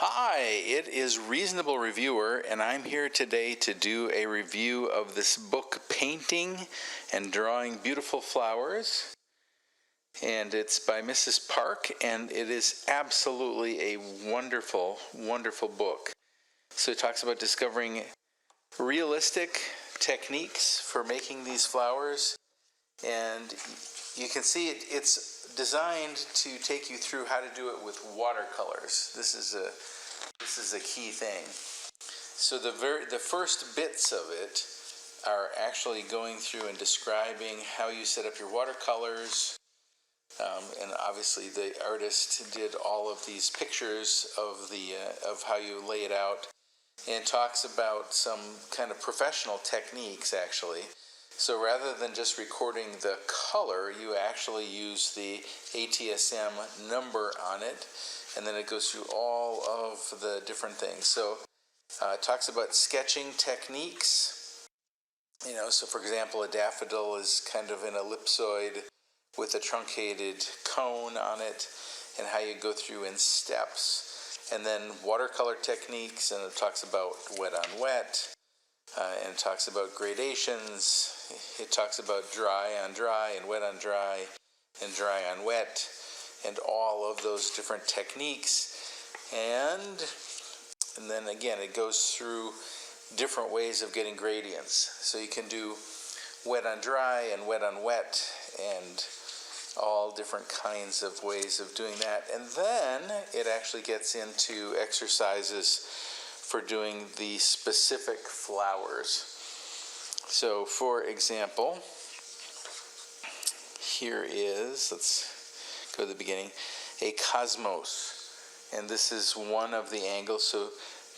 Hi, it is Reasonable Reviewer, and I'm here today to do a review of this book, Painting and Drawing Beautiful Flowers. And it's by Mrs. Park, and it is absolutely a wonderful, wonderful book. So it talks about discovering realistic techniques for making these flowers, and you can see it's designed to take you through how to do it with watercolors. This is a key thing. So the first bits of it are actually going through and describing how you set up your watercolors. And obviously the artist did all of these pictures of how you lay it out, and talks about some kind of professional techniques actually. So rather than just recording the color, you actually use the ATSM number on it, and then it goes through all of the different things. So it talks about sketching techniques. So for example, a daffodil is kind of an ellipsoid with a truncated cone on it, and how you go through in steps. And then watercolor techniques, and it talks about wet on wet, and it talks about gradations. It talks about dry on dry and wet on dry and dry on wet, and all of those different techniques. And then again, it goes through different ways of getting gradients. So you can do wet on dry and wet on wet, and all different kinds of ways of doing that. And then it actually gets into exercises for doing the specific flowers. So for example, here is, let's go to the beginning, a cosmos. And this is one of the angles. So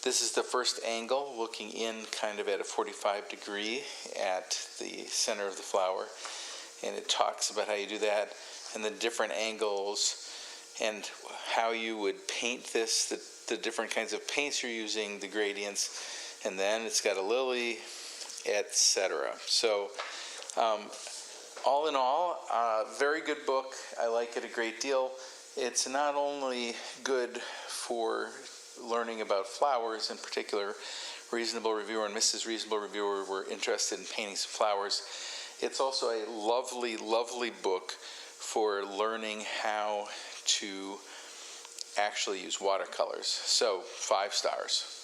this is the first angle, looking in kind of at a 45 degree at the center of the flower. And it talks about how you do that, and the different angles, and how you would paint this, the different kinds of paints you're using, the gradients, and then it's got a lily, etc. So all in all, very good book. I like it a great deal. It's not only good for learning about flowers in particular. Reasonable Reviewer and Mrs. Reasonable Reviewer were interested in painting some flowers. It's also a lovely, lovely book for learning how to actually use watercolors. So 5 stars.